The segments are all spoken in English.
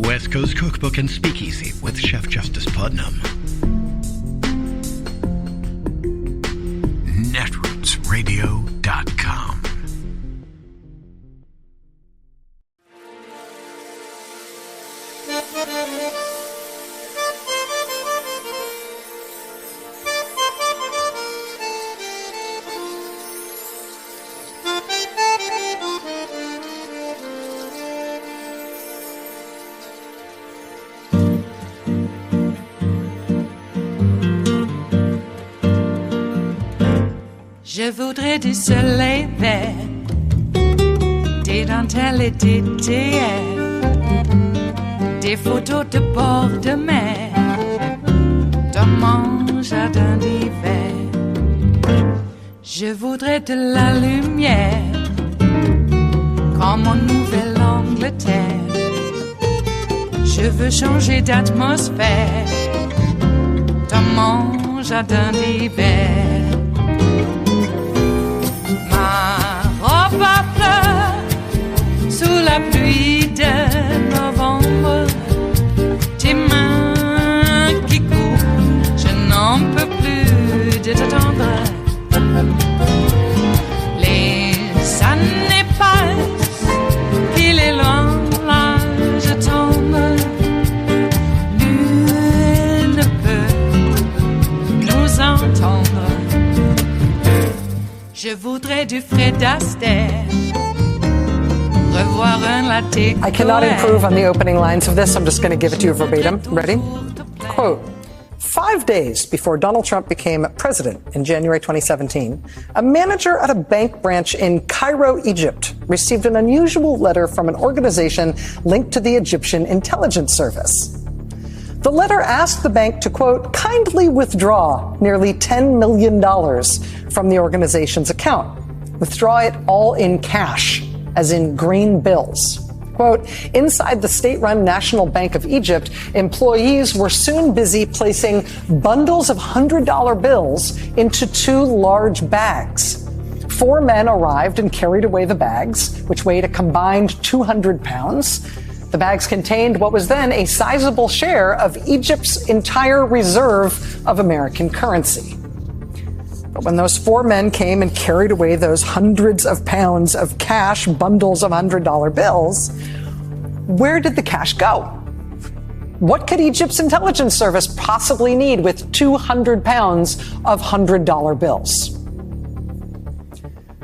West Coast Cookbook and Speakeasy with Chef Justice Putnam. Netrootsradio.com. Je voudrais du soleil vert, des dentelles et des théières, des photos de bord de mer, dans mon jardin d'hiver. Je voudrais de la lumière, comme en Nouvelle-Angleterre. Je veux changer d'atmosphère, dans mon jardin d'hiver. À fleurs sous la pluie de novembre, tes mains qui courent, je n'en peux plus de t'attendre. Les années passent, il est loin, là je tombe. Nul ne peut nous entendre. Je voudrais du Fred Astaire, revoir un latte. I cannot improve on the opening lines of this. I'm just going to give it to you verbatim. Ready? Quote, 5 days before Donald Trump became president in January 2017, a manager at a bank branch in Cairo, Egypt, received an unusual letter from an organization linked to the Egyptian intelligence service. The letter asked the bank to, quote, kindly withdraw nearly $10 million from the organization's account. Withdraw it all in cash, as in green bills. Quote, inside the state-run National Bank of Egypt, employees were soon busy placing bundles of $100 bills into 2 large bags. 4 men arrived and carried away the bags, which weighed a combined 200 pounds. The bags contained what was then a sizable share of Egypt's entire reserve of American currency. But when those 4 men came and carried away those hundreds of pounds of cash, bundles of $100 bills, where did the cash go? What could Egypt's intelligence service possibly need with 200 pounds of $100 bills?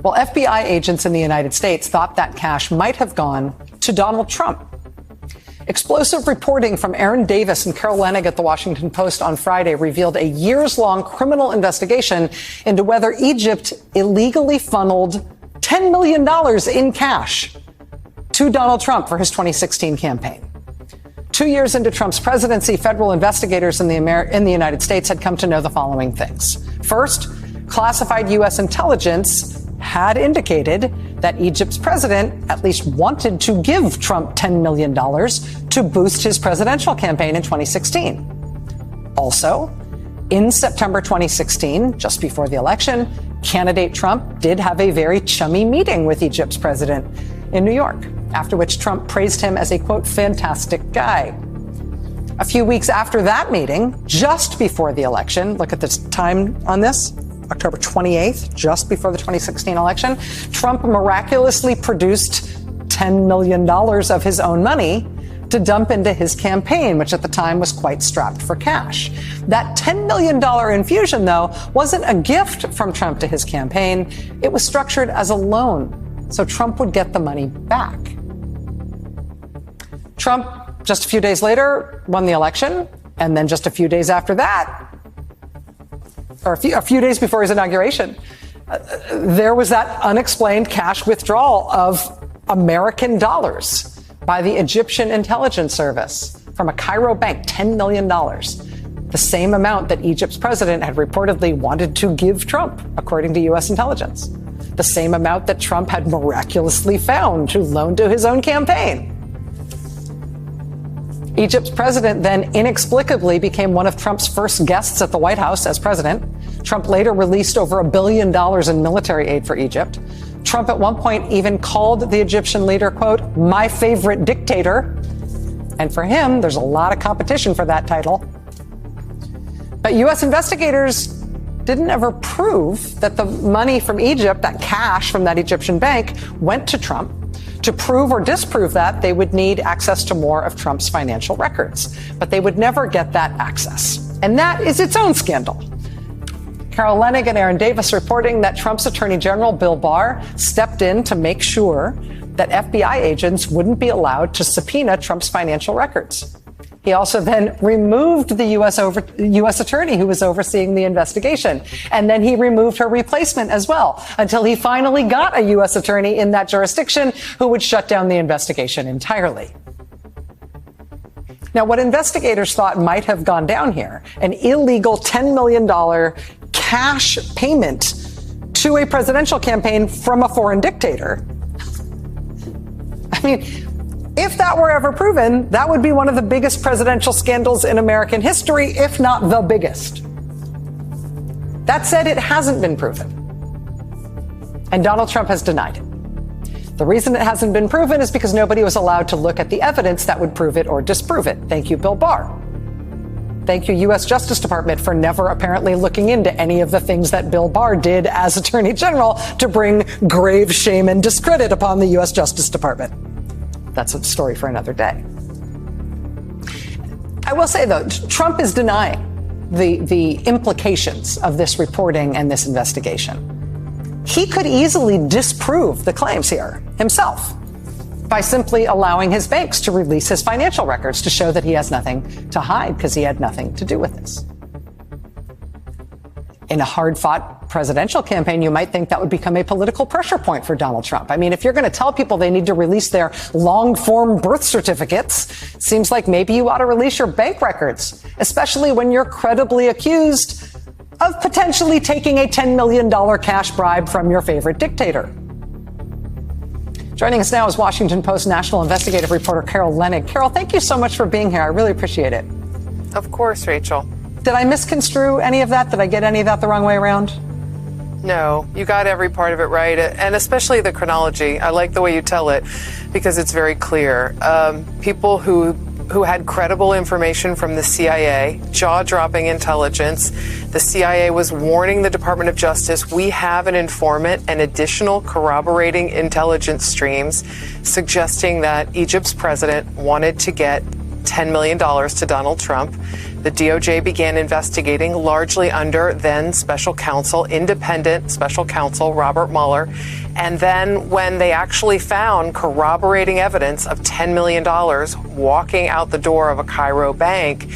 Well, FBI agents in the United States thought that cash might have gone to Donald Trump. Explosive reporting from Aaron Davis and Carol Leonnig at the Washington Post on Friday revealed a years-long criminal investigation into whether Egypt illegally funneled $10 million in cash to Donald Trump for his 2016 campaign. 2 years into Trump's presidency, federal investigators in the United States had come to know the following things. First, classified U.S. intelligence had indicated that Egypt's president at least wanted to give Trump $10 million to boost his presidential campaign in 2016. Also, in September 2016, just before the election, candidate Trump did have a very chummy meeting with Egypt's president in New York, after which Trump praised him as a, quote, fantastic guy. A few weeks after that meeting, just before the election, look at the time on this, October 28th, just before the 2016 election, Trump miraculously produced $10 million of his own money to dump into his campaign, which at the time was quite strapped for cash. That $10 million infusion, though, wasn't a gift from Trump to his campaign. It was structured as a loan, so Trump would get the money back. Trump, just a few days later, won the election, and then just a few days after that, or a few days before his inauguration, there was that unexplained cash withdrawal of American dollars by the Egyptian intelligence service from a Cairo bank, $10 million, the same amount that Egypt's president had reportedly wanted to give Trump, according to U.S. intelligence, the same amount that Trump had miraculously found to loan to his own campaign. Egypt's president then inexplicably became one of Trump's first guests at the White House as president. Trump later released over $1 billion in military aid for Egypt. Trump at one point even called the Egyptian leader, quote, my favorite dictator. And for him, there's a lot of competition for that title. But U.S. investigators didn't ever prove that the money from Egypt, that cash from that Egyptian bank, went to Trump. To prove or disprove that, they would need access to more of Trump's financial records. But they would never get that access. And that is its own scandal. Carol Leonnig and Aaron Davis reporting that Trump's Attorney General Bill Barr stepped in to make sure that FBI agents wouldn't be allowed to subpoena Trump's financial records. He also then removed the U.S. attorney who was overseeing the investigation. And then he removed her replacement as well, until he finally got a U.S. attorney in that jurisdiction who would shut down the investigation entirely. Now, what investigators thought might have gone down here, an illegal $10 million cash payment to a presidential campaign from a foreign dictator. I mean, if that were ever proven, that would be one of the biggest presidential scandals in American history, if not the biggest. That said, it hasn't been proven. And Donald Trump has denied it. The reason it hasn't been proven is because nobody was allowed to look at the evidence that would prove it or disprove it. Thank you, Bill Barr. Thank you, U.S. Justice Department, for never apparently looking into any of the things that Bill Barr did as Attorney General to bring grave shame and discredit upon the U.S. Justice Department. That's a story for another day. I will say, though, Trump is denying the implications of this reporting and this investigation. He could easily disprove the claims here himself by simply allowing his banks to release his financial records to show that he has nothing to hide because he had nothing to do with this. In a hard-fought presidential campaign, you might think that would become a political pressure point for Donald Trump. I mean, if you're going to tell people they need to release their long-form birth certificates, seems like maybe you ought to release your bank records, especially when you're credibly accused of potentially taking a $10 million cash bribe from your favorite dictator. Joining us now is Washington Post national investigative reporter Carol Leonnig. Carol, thank you so much for being here. I really appreciate it. Of course, Rachel. Did I misconstrue any of that? Did I get any of that the wrong way around? No, you got every part of it right, and especially the chronology. I like the way you tell it because it's very clear. People who had credible information from the CIA, jaw-dropping intelligence. The CIA was warning the Department of Justice, we have an informant and additional corroborating intelligence streams suggesting that Egypt's president wanted to get $10 million to Donald Trump. The DOJ began investigating, largely under then special counsel, independent special counsel Robert Mueller. And then when they actually found corroborating evidence of $10 million walking out the door of a Cairo bank,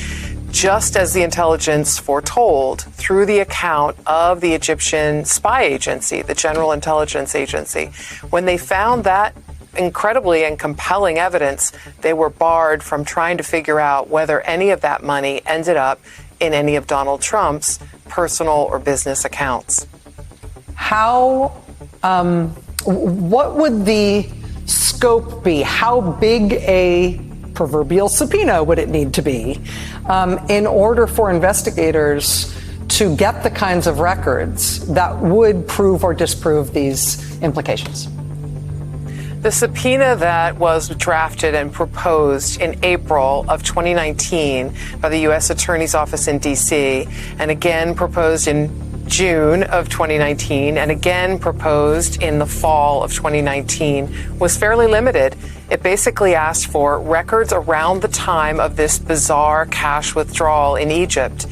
just as the intelligence foretold through the account of the Egyptian spy agency, the General Intelligence Agency, when they found that incredibly and compelling evidence, they were barred from trying to figure out whether any of that money ended up in any of Donald Trump's personal or business accounts. What would the scope be? How big a proverbial subpoena would it need to be in order for investigators to get the kinds of records that would prove or disprove these implications? The subpoena that was drafted and proposed in April of 2019 by the U.S. Attorney's Office in D.C. and again proposed in June of 2019 and again proposed in the fall of 2019 was fairly limited. It basically asked for records around the time of this bizarre cash withdrawal in Egypt,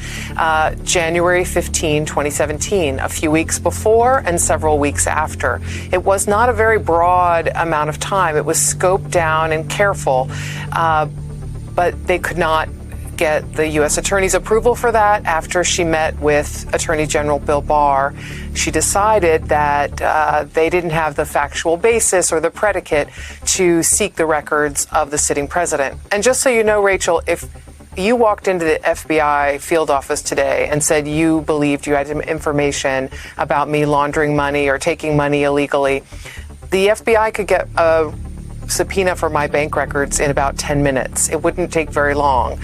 January 15, 2017, a few weeks before and several weeks after. It was not a very broad amount of time. It was scoped down and careful, but they could not get the U.S. Attorney's approval for that. After she met with Attorney General Bill Barr, she decided that they didn't have the factual basis or the predicate to seek the records of the sitting president. And just so you know, Rachel, if you walked into the FBI field office today and said you believed you had information about me laundering money or taking money illegally, the FBI could get a subpoena for my bank records in about 10 minutes. It wouldn't take very long.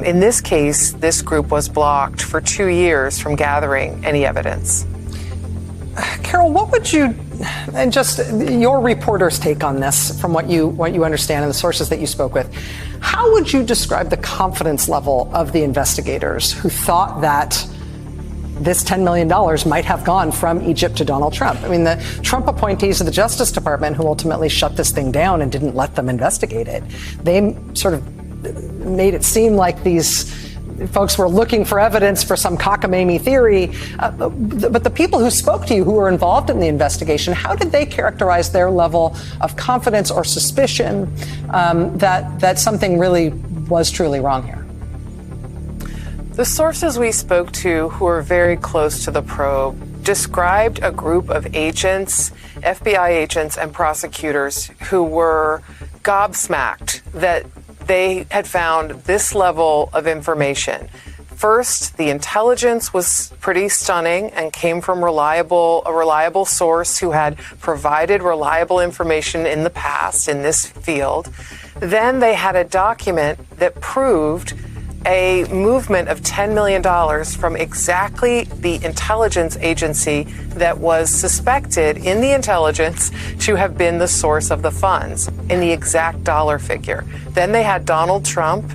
In this case, this group was blocked for 2 years from gathering any evidence. Carol, what would you And just your reporter's take on this, from what you understand and the sources that you spoke with, how would you describe the confidence level of the investigators who thought that this $10 million might have gone from Egypt to Donald Trump? I mean, the Trump appointees of the Justice Department who ultimately shut this thing down and didn't let them investigate it, they sort of made it seem like these folks were looking for evidence for some cockamamie theory. But the people who spoke to you, who were involved in the investigation, how did they characterize their level of confidence or suspicion that something really was truly wrong here? The sources we spoke to, who are very close to the probe, described a group of agents, FBI agents and prosecutors, who were gobsmacked that they had found this level of information. First, the intelligence was pretty stunning and came from a reliable source who had provided reliable information in the past in this field. Then they had a document that proved a movement of $10 million from exactly the intelligence agency that was suspected in the intelligence to have been the source of the funds, in the exact dollar figure. Then they had Donald Trump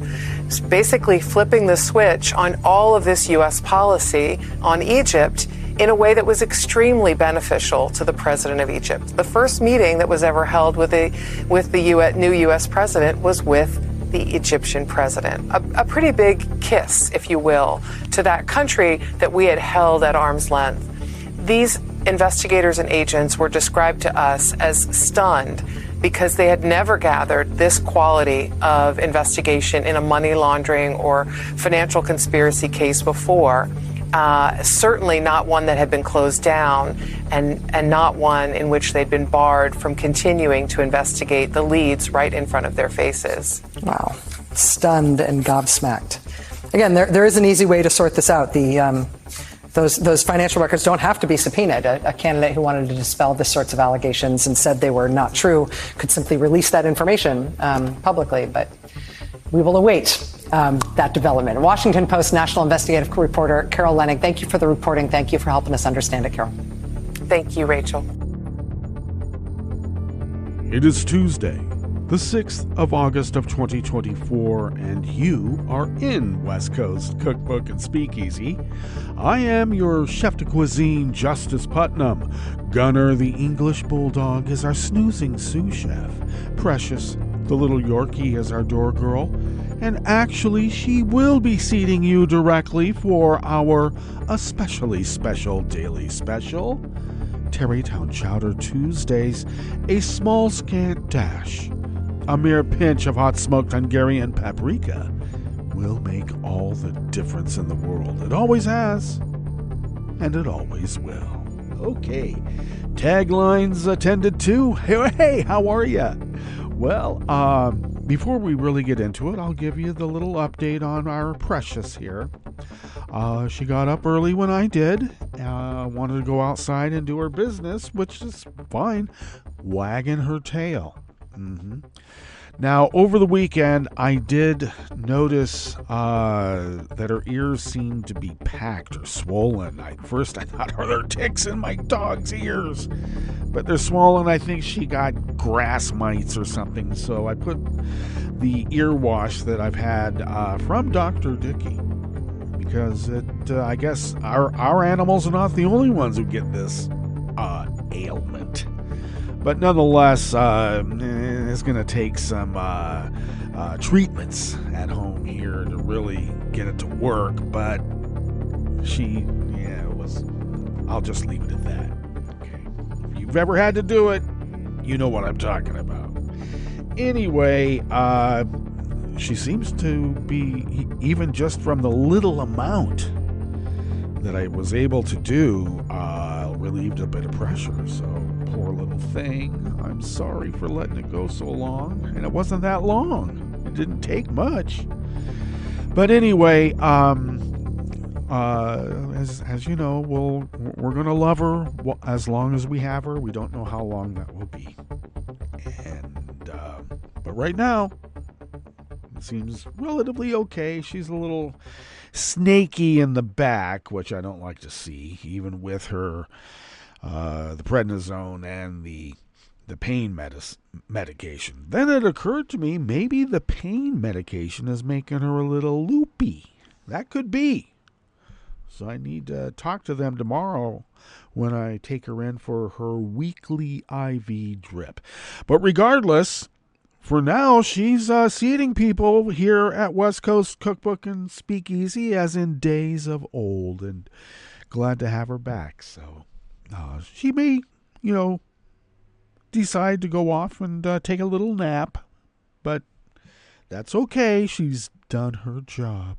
basically flipping the switch on all of this U.S. policy on Egypt in a way that was extremely beneficial to the president of Egypt. The first meeting that was ever held with the new U.S. president was with the Egyptian president. A pretty big kiss, if you will, to that country that we had held at arm's length. These investigators and agents were described to us as stunned because they had never gathered this quality of investigation in a money laundering or financial conspiracy case before. Certainly not one that had been closed down, and not one in which they'd been barred from continuing to investigate the leads right in front of their faces. Wow. Stunned and gobsmacked. Again, there is an easy way to sort this out. Those financial records don't have to be subpoenaed. A candidate who wanted to dispel this sorts of allegations and said they were not true could simply release that information publicly, but we will await that development. Washington Post national investigative reporter Carol Leonnig, thank you for the reporting. Thank you for helping us understand it, Carol. Thank you, Rachel. It is Tuesday, the 6th of August of 2024, and you are in West Coast Cookbook and Speakeasy. I am your chef de cuisine, Justice Putnam. Gunner, the English bulldog, is our snoozing sous chef. Precious, the little Yorkie, is our door girl. And actually, she will be seating you directly for our especially special daily special, Tarrytown Chowder Tuesdays, a small scant dash, a mere pinch of hot smoked Hungarian paprika will make all the difference in the world. It always has, and it always will. Okay, taglines attended to. Hey, how are you? Well, before we really get into it, I'll give you the little update on our Precious here. She got up early when I did. Wanted to go outside and do her business, which is fine. Wagging her tail. Now, over the weekend, I did notice that her ears seemed to be packed or swollen. First, I thought, are there ticks in my dog's ears? But they're swollen. I think she got grass mites or something. So I put the ear wash that I've had from Dr. Dickey, because I guess our animals are not the only ones who get this ailment. But nonetheless, it's going to take some treatments at home here to really get it to work. But I'll just leave it at that. Okay. If you've ever had to do it, you know what I'm talking about. Anyway, she seems to be, even just from the little amount that I was able to do, relieved a bit of pressure. So, poor little thing. I'm sorry for letting it go so long. And it wasn't that long. It didn't take much. But anyway, as you know, we're going to love her as long as we have her. We don't know how long that will be. But right now, it seems relatively okay. She's a little snaky in the back, which I don't like to see, even with her the prednisone and the pain medication. Then it occurred to me maybe the pain medication is making her a little loopy. That could be. So I need to talk to them tomorrow when I take her in for her weekly IV drip. But regardless, for now, she's seating people here at West Coast Cookbook and Speakeasy as in days of old, and glad to have her back. So she may, decide to go off and take a little nap, but that's okay. She's done her job.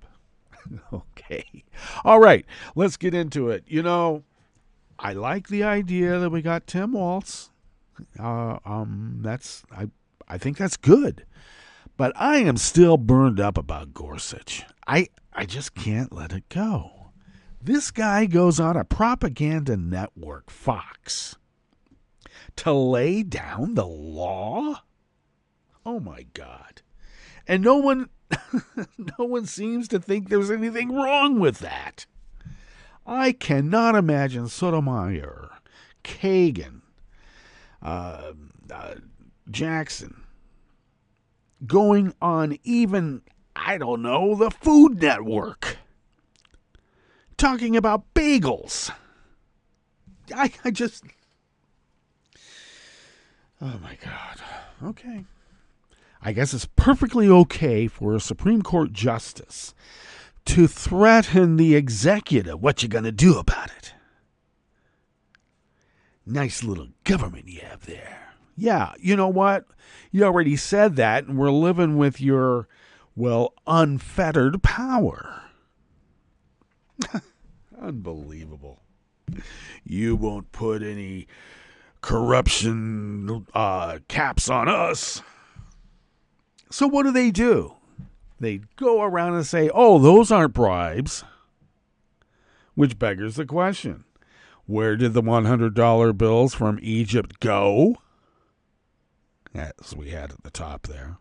Okay. All right, let's get into it. I like the idea that we got Tim Waltz. I think that's good. But I am still burned up about Gorsuch. I just can't let it go. This guy goes on a propaganda network, Fox, to lay down the law? Oh my God. And no one seems to think there's anything wrong with that. I cannot imagine Sotomayor, Kagan, Jackson going on even, the Food Network, talking about bagels. I just, oh my God. Okay. I guess it's perfectly okay for a Supreme Court justice to threaten the executive. What you gonna do about it? Nice little government you have there. Yeah, you know what? You already said that, and we're living with your, unfettered power. Unbelievable. You won't put any corruption caps on us. So what do? They go around and say, oh, those aren't bribes. Which beggars the question. Where did the $100 bills from Egypt go? As we had at the top there.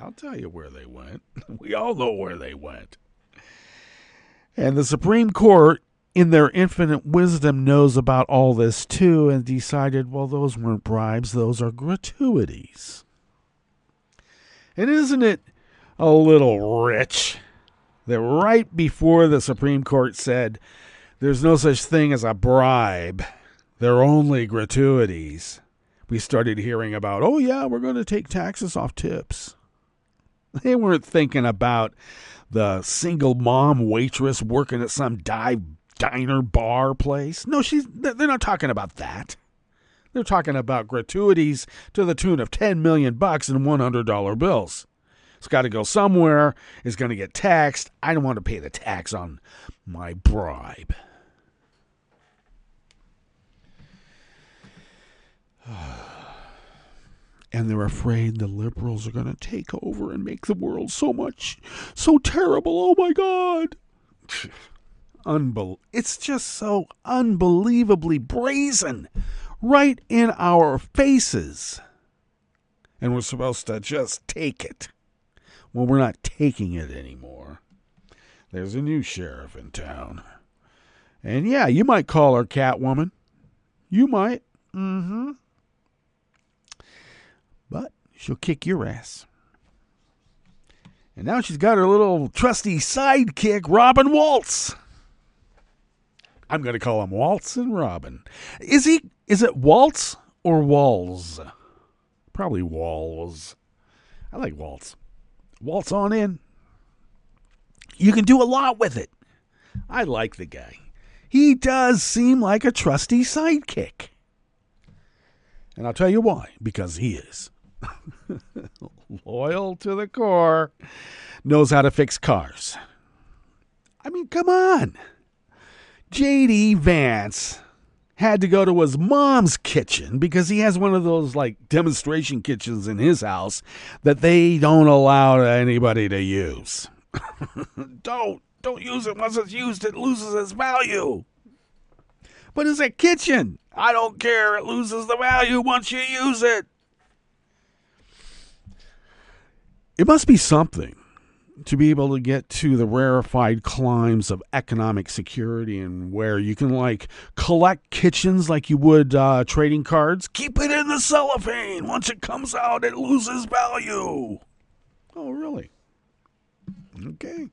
I'll tell you where they went. We all know where they went. And the Supreme Court, in their infinite wisdom, knows about all this too and decided, those weren't bribes, those are gratuities. And isn't it a little rich that right before the Supreme Court said there's no such thing as a bribe, they're only gratuities, we started hearing about, we're going to take taxes off tips. They weren't thinking about the single mom waitress working at some diner bar place. No, they're not talking about that. They're talking about gratuities to the tune of $10 million in $100 bills. It's got to go somewhere. It's going to get taxed. I don't want to pay the tax on my bribe. And they're afraid the liberals are going to take over and make the world so terrible. Oh my God. It's just so unbelievably brazen. Right in our faces. And we're supposed to just take it. Well, we're not taking it anymore. There's a new sheriff in town. And yeah, you might call her Catwoman. You might. Mm-hmm. But she'll kick your ass. And now she's got her little trusty sidekick, Robin Waltz. I'm going to call him Waltz and Robin. Is it Waltz or Walls? Probably Walls. I like Waltz. Waltz on in. You can do a lot with it. I like the guy. He does seem like a trusty sidekick. And I'll tell you why. Because he is. Loyal to the core. Knows how to fix cars. I mean, come on. J.D. Vance had to go to his mom's kitchen because he has one of those demonstration kitchens in his house that they don't allow anybody to use. Don't use it. Once it's used, it loses its value. But it's a kitchen. I don't care. It loses the value once you use it. It must be something to be able to get to the rarefied climes of economic security and where you can like collect kitchens like you would trading cards. Keep it in the cellophane. Once it comes out, it loses value. Oh, really? Okay.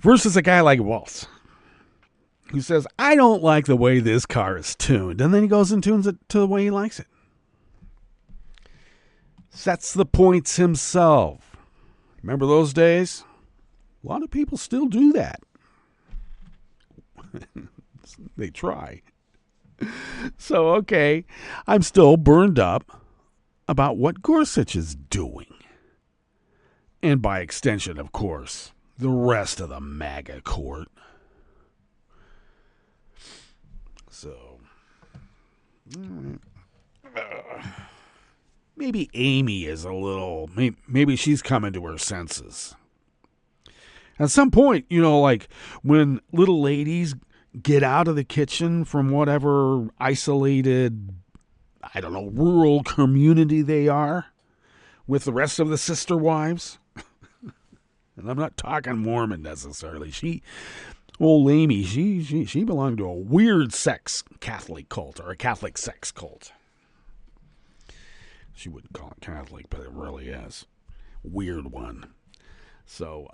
Versus a guy like Waltz, who says, I don't like the way this car is tuned. And then he goes and tunes it to the way he likes it. Sets the points himself. Remember those days? A lot of people still do that. They try. So, okay, I'm still burned up about what Gorsuch is doing. And by extension, of course, the rest of the MAGA court. So, maybe Amy is a little, maybe she's coming to her senses. At some point, you know, like when little ladies get out of the kitchen from whatever isolated, I don't know, rural community they are with the rest of the sister wives. And I'm not talking Mormon necessarily. Old Amy, she belonged to a weird sex Catholic cult, or a Catholic sex cult. She wouldn't call it Catholic, but it really is. Weird one. So,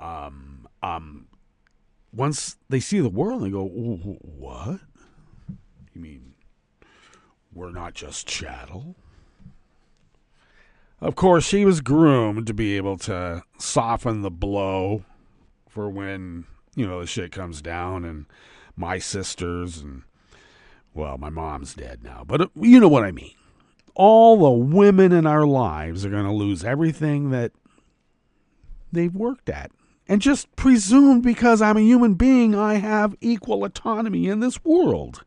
once they see the world, they go, what? You mean we're not just chattel? Of course, she was groomed to be able to soften the blow for when, you know, the shit comes down and my sisters and, well, my mom's dead now, but you know what I mean. All the women in our lives are going to lose everything that they've worked at. And just presume because I'm a human being, I have equal autonomy in this world.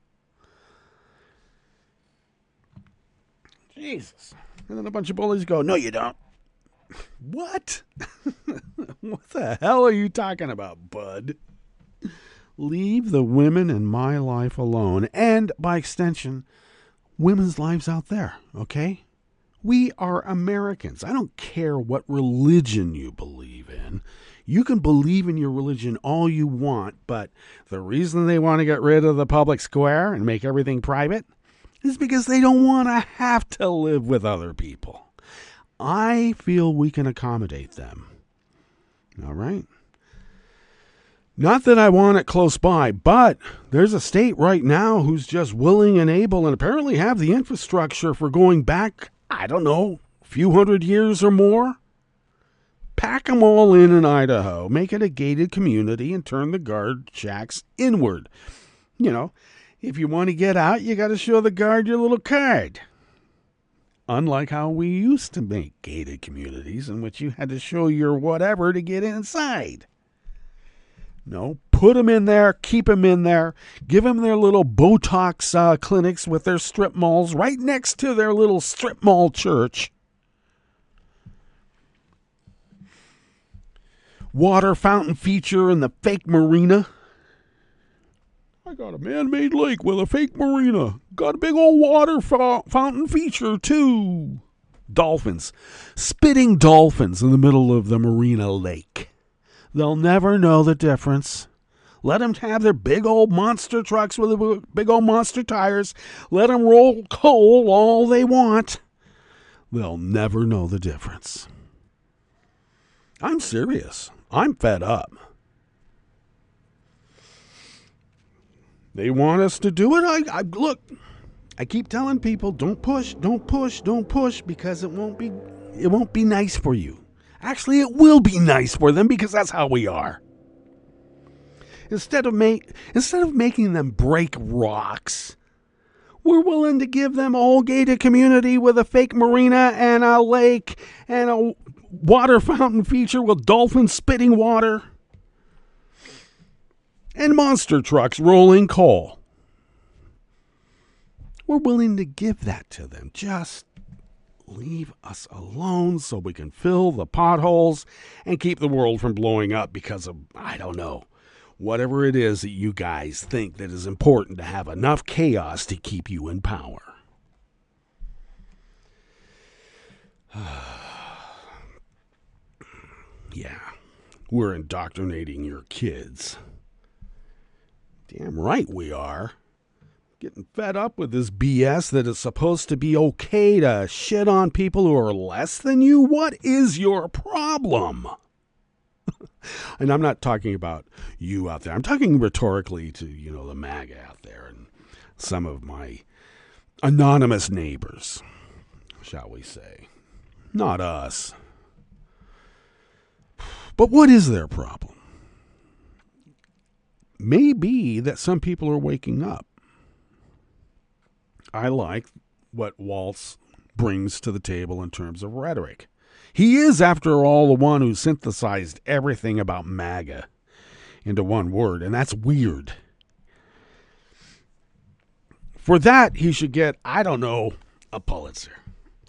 Jesus. And then a bunch of bullies go, no, you don't. What? What the hell are you talking about, bud? Leave the women in my life alone. And by extension, women's lives out there, okay? We are Americans. I don't care what religion you believe in. You can believe in your religion all you want, but the reason they want to get rid of the public square and make everything private is because they don't want to have to live with other people. I feel we can accommodate them. All right? Not that I want it close by, but there's a state right now who's just willing and able and apparently have the infrastructure for going back, I don't know, a few hundred years or more. Pack them all in Idaho, make it a gated community, and turn the guard shacks inward. You know, if you want to get out, you got to show the guard your little card. Unlike how we used to make gated communities in which you had to show your whatever to get inside. No, put them in there, keep them in there, give them their little Botox clinics with their strip malls right next to their little strip mall church. Water fountain feature in the fake marina. I got a man-made lake with a fake marina. Got a big old water fountain feature, too. Dolphins. Spitting dolphins in the middle of the marina lake. They'll never know the difference. Let them have their big old monster trucks with big old monster tires. Let them roll coal all they want. They'll never know the difference. I'm serious. I'm fed up. They want us to do it. Look, I keep telling people, don't push, because it won't be nice for you. Actually, it will be nice for them because that's how we are. Instead of making them break rocks, we're willing to give them a whole gated community with a fake marina and a lake and a water fountain feature with dolphins spitting water. And monster trucks rolling coal. We're willing to give that to them. Just leave us alone so we can fill the potholes and keep the world from blowing up because of, I don't know, whatever it is that you guys think that is important to have enough chaos to keep you in power. we're indoctrinating your kids. Damn right we are. Getting fed up with this BS that it's supposed to be okay to shit on people who are less than you. What is your problem? And I'm not talking about you out there. I'm talking rhetorically to, the MAGA out there and some of my anonymous neighbors, shall we say. Not us. But what is their problem? Maybe that some people are waking up. I like what Waltz brings to the table in terms of rhetoric. He is, after all, the one who synthesized everything about MAGA into one word, and that's weird. For that, he should get, a Pulitzer.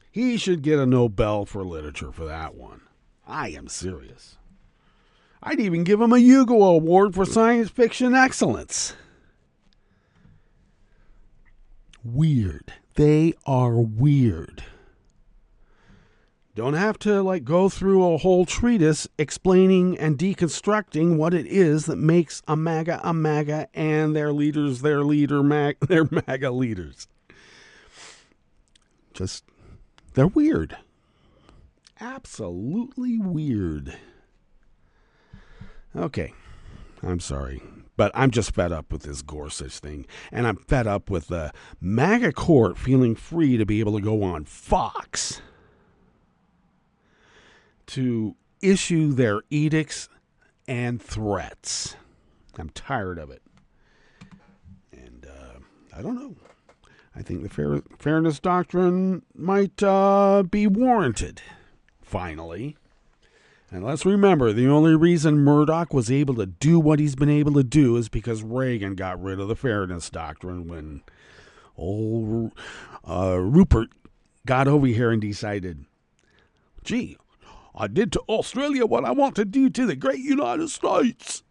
He should get a Nobel for Literature for that one. I am serious. I'd even give him a Hugo Award for Science Fiction Excellence. Weird. They are weird. Don't have to go through a whole treatise explaining and deconstructing what it is that makes a MAGA and their leaders their MAGA leaders. Just, they're weird. Absolutely weird. Okay, I'm sorry. But I'm just fed up with this Gorsuch thing. And I'm fed up with the MAGA court feeling free to be able to go on Fox to issue their edicts and threats. I'm tired of it. And I don't know. I think the fairness doctrine might be warranted, finally. And let's remember, the only reason Murdoch was able to do what he's been able to do is because Reagan got rid of the fairness doctrine when old Rupert got over here and decided, gee, I did to Australia what I want to do to the great United States.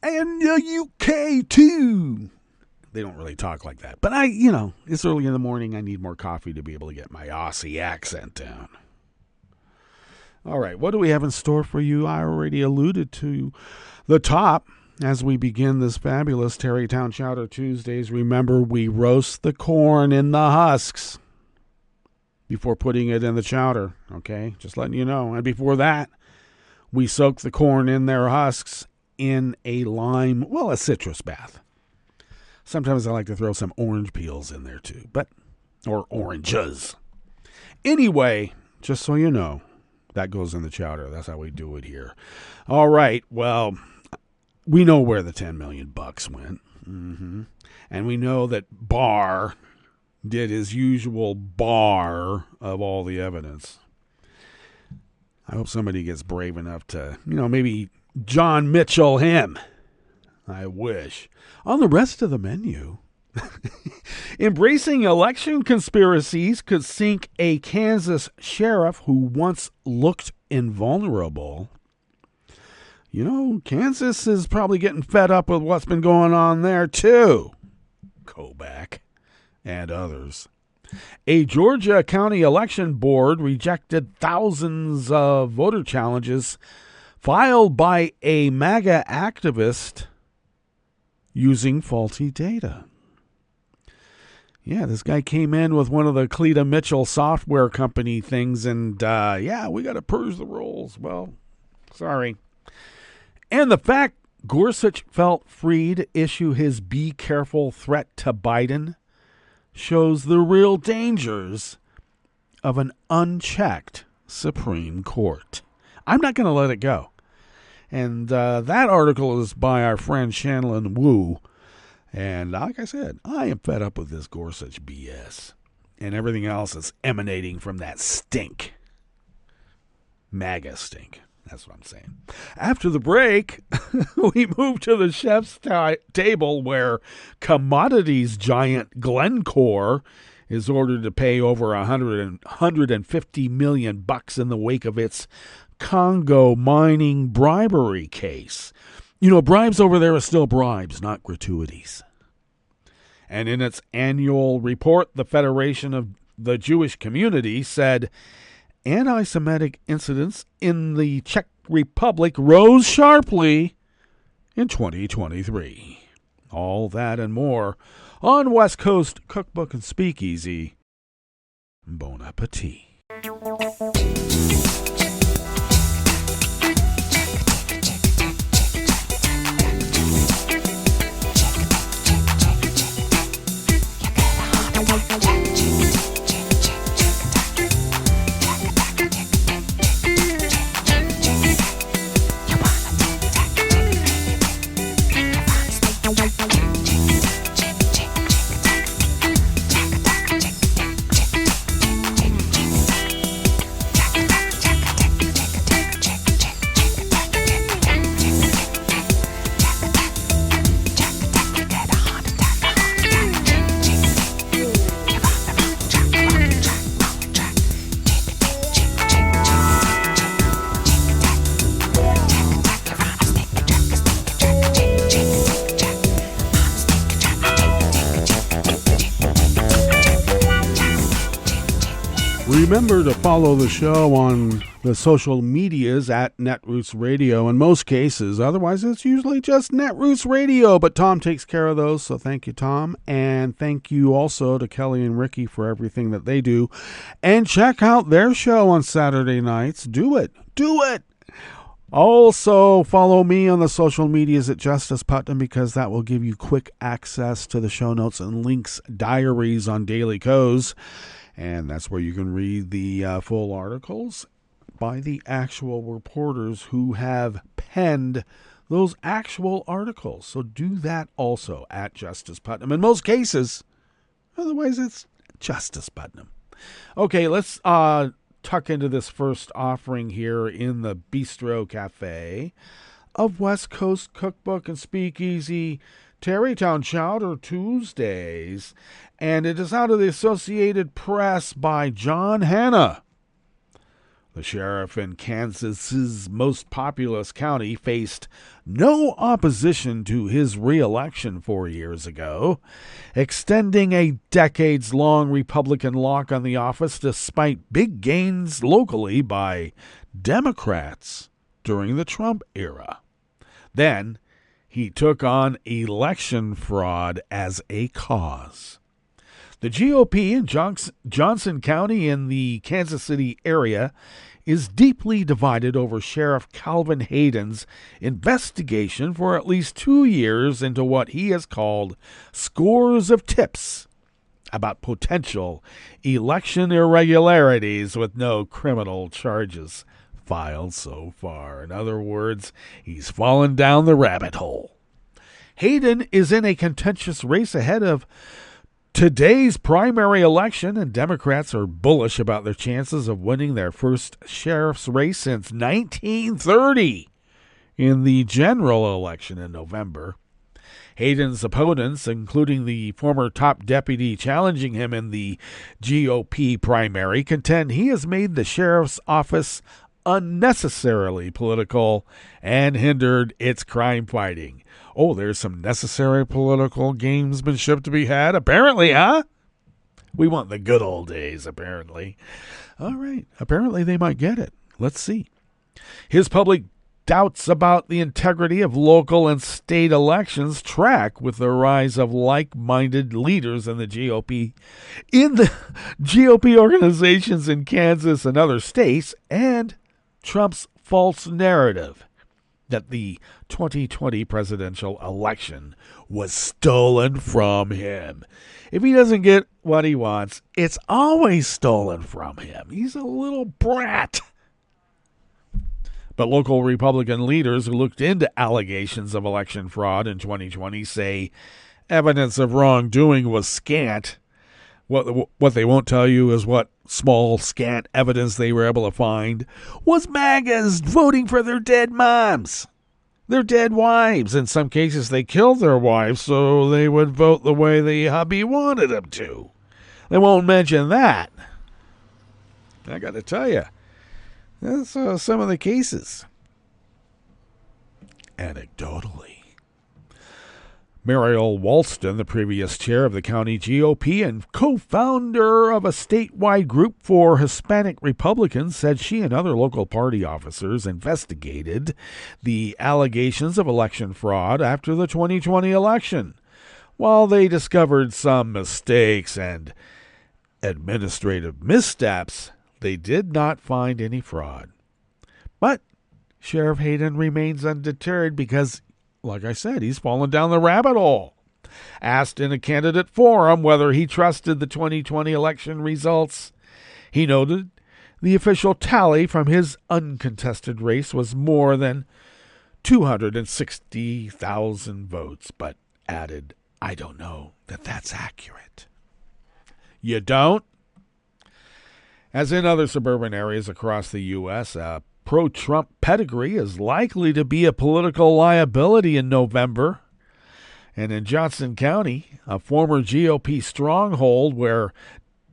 And the UK too. They don't really talk like that. But it's early in the morning. I need more coffee to be able to get my Aussie accent down. All right, what do we have in store for you? I already alluded to the top as we begin this fabulous Tarrytown Chowder Tuesdays. Remember, we roast the corn in the husks before putting it in the chowder, okay? Just letting you know. And before that, we soak the corn in their husks in a citrus bath. Sometimes I like to throw some orange peels in there too, or oranges. Anyway, just so you know, that goes in the chowder. That's how we do it here. All right. Well, we know where the $10 million went. Mm-hmm. And we know that Barr did his usual bar of all the evidence. I hope somebody gets brave enough to, maybe John Mitchell him. I wish. On the rest of the menu, embracing election conspiracies could sink a Kansas sheriff who once looked invulnerable. Kansas is probably getting fed up with what's been going on there too. Kobach and others. A Georgia county election board rejected thousands of voter challenges filed by a MAGA activist using faulty data. Yeah, this guy came in with one of the Cleta Mitchell software company things, and we got to purge the rolls. Well, sorry. And the fact Gorsuch felt free to issue his be careful threat to Biden shows the real dangers of an unchecked Supreme Court. I'm not going to let it go. And that article is by our friend Shanlin Wu. And like I said, I am fed up with this Gorsuch BS and everything else that's emanating from that stink. MAGA stink. That's what I'm saying. After the break, we move to the chef's table where commodities giant Glencore is ordered to pay over $150 million in the wake of its Congo mining bribery case. Bribes over there are still bribes, not gratuities. And in its annual report, the Federation of the Jewish Community said anti-Semitic incidents in the Czech Republic rose sharply in 2023. All that and more on West Coast Cookbook and Speakeasy. Bon appetit. Remember to follow the show on the social medias at Netroots Radio in most cases. Otherwise, it's usually just Netroots Radio. But Tom takes care of those, so thank you, Tom. And thank you also to Kelly and Ricky for everything that they do. And check out their show on Saturday nights. Do it. Do it. Also, follow me on the social medias at Justice Putnam, because that will give you quick access to the show notes and links, diaries on Daily Co's. And that's where you can read the full articles by the actual reporters who have penned those actual articles. So do that also at Justice Putnam in most cases. Otherwise, it's Justice Putnam. Okay, let's tuck into this first offering here in the Bistro Cafe of West Coast Cookbook and Speakeasy, Tarrytown Chowder Tuesdays, and it is out of the Associated Press by John Hanna. The sheriff in Kansas's most populous county faced no opposition to his re-election 4 years ago, extending a decades-long Republican lock on the office despite big gains locally by Democrats during the Trump era. Then he took on election fraud as a cause. The GOP in Johnson County in the Kansas City area is deeply divided over Sheriff Calvin Hayden's investigation for at least 2 years into what he has called scores of tips about potential election irregularities with no criminal charges filed so far. In other words, he's fallen down the rabbit hole. Hayden is in a contentious race ahead of today's primary election, and Democrats are bullish about their chances of winning their first sheriff's race since 1930 in the general election in November. Hayden's opponents, including the former top deputy challenging him in the GOP primary, contend he has made the sheriff's office unnecessarily political and hindered its crime fighting. Oh, there's some necessary political gamesmanship to be had, apparently, huh? We want the good old days, apparently. All right, apparently they might get it. Let's see. His public doubts about the integrity of local and state elections track with the rise of like-minded leaders in the GOP organizations in Kansas and other states, and Trump's false narrative that the 2020 presidential election was stolen from him. If he doesn't get what he wants, it's always stolen from him. He's a little brat. But local Republican leaders who looked into allegations of election fraud in 2020 say evidence of wrongdoing was scant. What they won't tell you is what small, scant evidence they were able to find was MAGAs voting for their dead moms, their dead wives. In some cases, they killed their wives so they would vote the way the hubby wanted them to. They won't mention that. I got to tell you, that's some of the cases. Anecdotally. Mariel Walston, the previous chair of the county GOP and co-founder of a statewide group for Hispanic Republicans, said she and other local party officers investigated the allegations of election fraud after the 2020 election. While they discovered some mistakes and administrative missteps, they did not find any fraud. But Sheriff Hayden remains undeterred because, like I said, he's fallen down the rabbit hole. Asked in a candidate forum whether he trusted the 2020 election results, he noted the official tally from his uncontested race was more than 260,000 votes, but added, "I don't know that that's accurate." You don't? As in other suburban areas across the U.S., a pro-Trump pedigree is likely to be a political liability in November. And in Johnson County, a former GOP stronghold where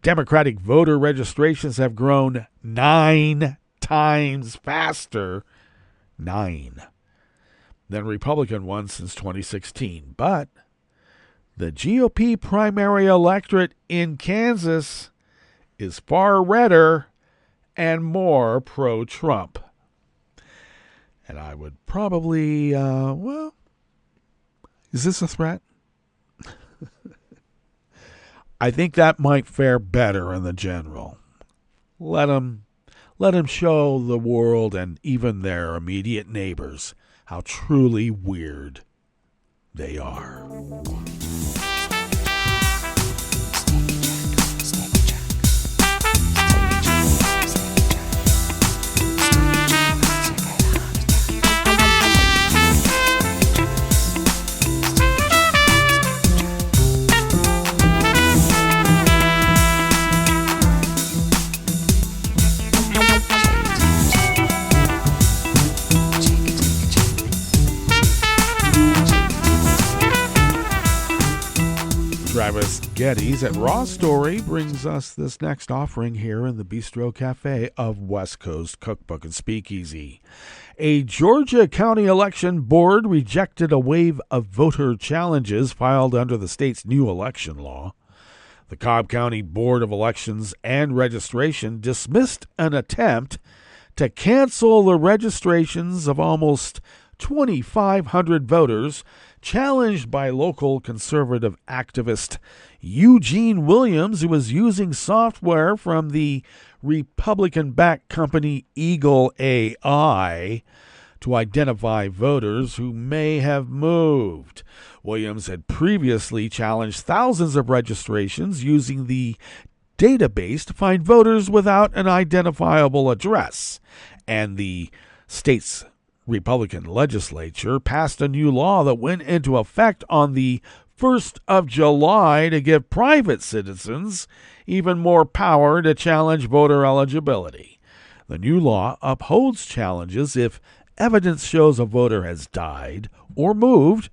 Democratic voter registrations have grown 9 times faster, 9, than Republican ones since 2016. But the GOP primary electorate in Kansas is far redder and more pro-Trump. And I would probably, is this a threat? I think that might fare better in the general. Let him show the world and even their immediate neighbors how truly weird they are. Travis Geddes at Raw Story brings us this next offering here in the Bistro Cafe of West Coast Cookbook and Speakeasy. A Georgia County Election Board rejected a wave of voter challenges filed under the state's new election law. The Cobb County Board of Elections and Registration dismissed an attempt to cancel the registrations of almost 2,500 voters challenged by local conservative activist Eugene Williams, who was using software from the Republican-backed company Eagle AI to identify voters who may have moved. Williams had previously challenged thousands of registrations using the database to find voters without an identifiable address, and the state's Republican legislature passed a new law that went into effect on the 1st of July to give private citizens even more power to challenge voter eligibility. The new law upholds challenges if evidence shows a voter has died or moved,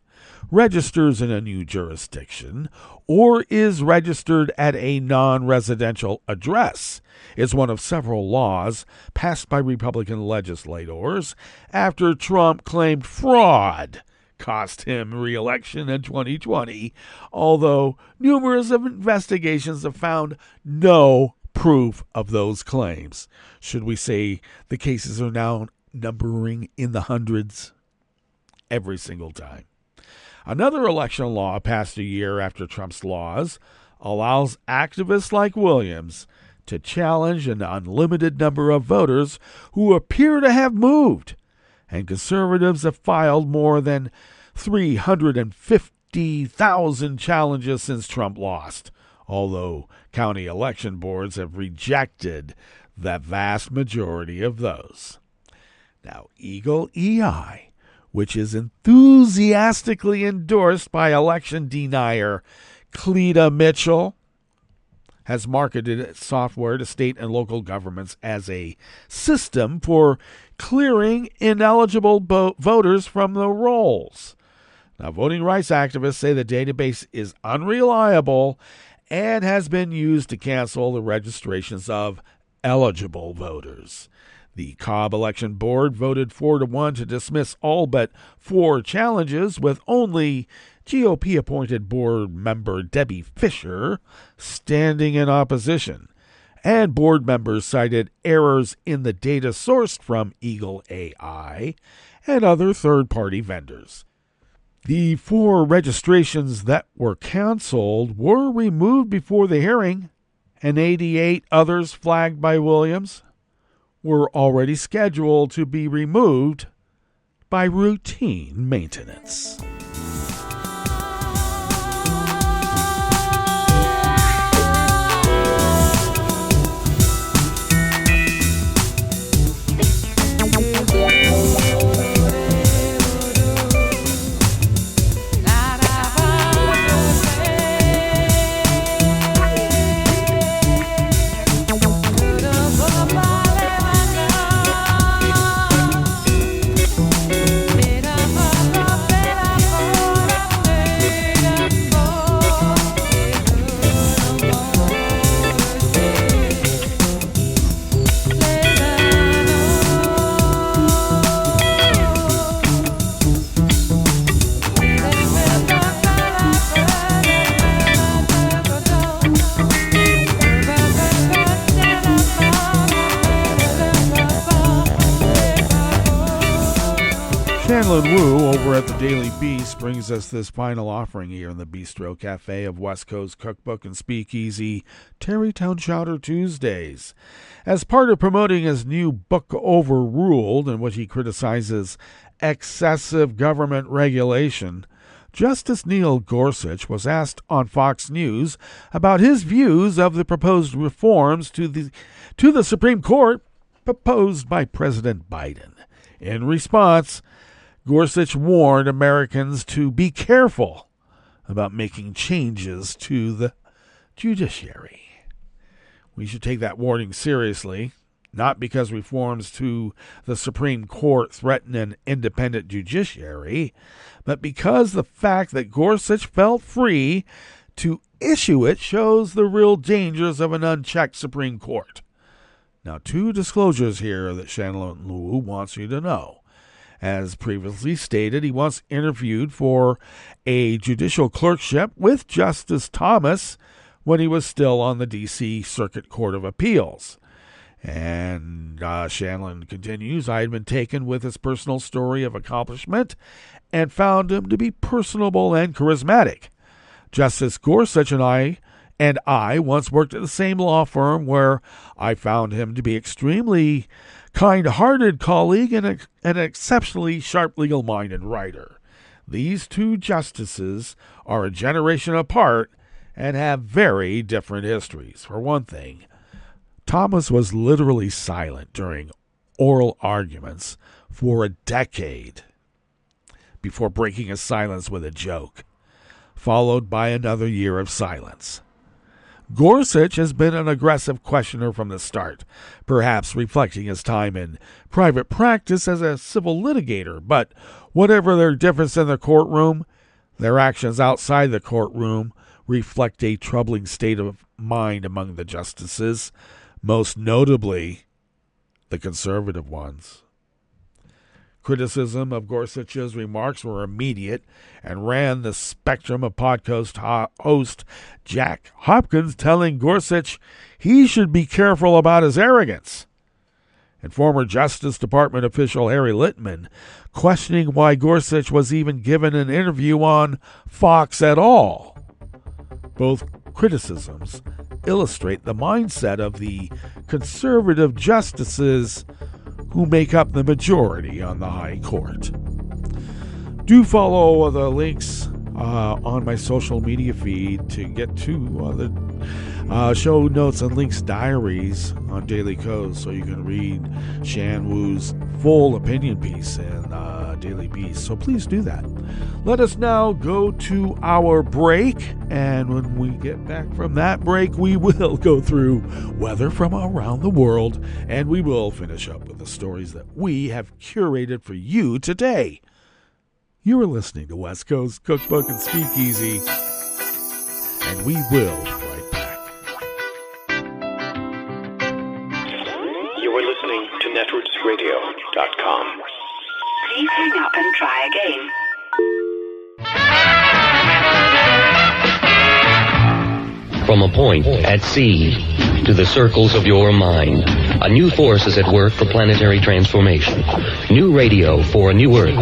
registers in a new jurisdiction, or is registered at a non-residential address. It's one of several laws passed by Republican legislators after Trump claimed fraud cost him re-election in 2020, although numerous investigations have found no proof of those claims. Should we say the cases are now numbering in the hundreds every single time? Another election law passed a year after Trump's laws allows activists like Williams to challenge an unlimited number of voters who appear to have moved, and conservatives have filed more than 350,000 challenges since Trump lost, although county election boards have rejected the vast majority of those. Now, Eagle EI, which is enthusiastically endorsed by election denier Cleta Mitchell, has marketed its software to state and local governments as a system for clearing ineligible voters from the rolls. Now, voting rights activists say the database is unreliable and has been used to cancel the registrations of eligible voters. The Cobb Election Board voted 4-1 to dismiss all but 4 challenges, with only GOP-appointed board member Debbie Fisher standing in opposition, and board members cited errors in the data sourced from Eagle AI and other third-party vendors. The 4 registrations that were canceled were removed before the hearing, and 88 others flagged by Williams were already scheduled to be removed by routine maintenance. Shanlin Wu over at the Daily Beast brings us this final offering here in the Bistro Cafe of West Coast Cookbook and Speakeasy, Tarrytown Chowder Tuesdays. As part of promoting his new book Overruled, in which he criticizes excessive government regulation, Justice Neil Gorsuch was asked on Fox News about his views of the proposed reforms to the Supreme Court proposed by President Biden. In response, Gorsuch warned Americans to be careful about making changes to the judiciary. We should take that warning seriously, not because reforms to the Supreme Court threaten an independent judiciary, but because the fact that Gorsuch felt free to issue it shows the real dangers of an unchecked Supreme Court. Now, 2 disclosures here that Shanlin Wu wants you to know. As previously stated, he once interviewed for a judicial clerkship with Justice Thomas when he was still on the D.C. Circuit Court of Appeals. And Shanlin continues, I had been taken with his personal story of accomplishment and found him to be personable and charismatic. Justice Gorsuch and I once worked at the same law firm where I found him to be extremely kind-hearted colleague and an exceptionally sharp legal-minded writer. These 2 justices are a generation apart and have very different histories. For one thing, Thomas was literally silent during oral arguments for a decade before breaking his silence with a joke, followed by another year of silence. Gorsuch has been an aggressive questioner from the start, perhaps reflecting his time in private practice as a civil litigator, but whatever their difference in the courtroom, their actions outside the courtroom reflect a troubling state of mind among the justices, most notably the conservative ones. Criticism of Gorsuch's remarks were immediate and ran the spectrum of podcast host Jack Hopkins telling Gorsuch he should be careful about his arrogance, and former Justice Department official Harry Litman questioning why Gorsuch was even given an interview on Fox at all. Both criticisms illustrate the mindset of the conservative justices who make up the majority on the High Court. Do follow the links on my social media feed to get to the show notes and links diaries on Daily Kos, so you can read Shan Wu's full opinion piece in Daily Beast. So please do that. Let us now go to our break, and when we get back from that break, we will go through weather from around the world, and we will finish up with the stories that we have curated for you today. You are listening to West Coast Cookbook and Speakeasy, and we will be right back. You are listening to netrootsradio.com. Please hang up and try again. From a point at sea to the circles of your mind, a new force is at work for planetary transformation. New radio for a new Earth.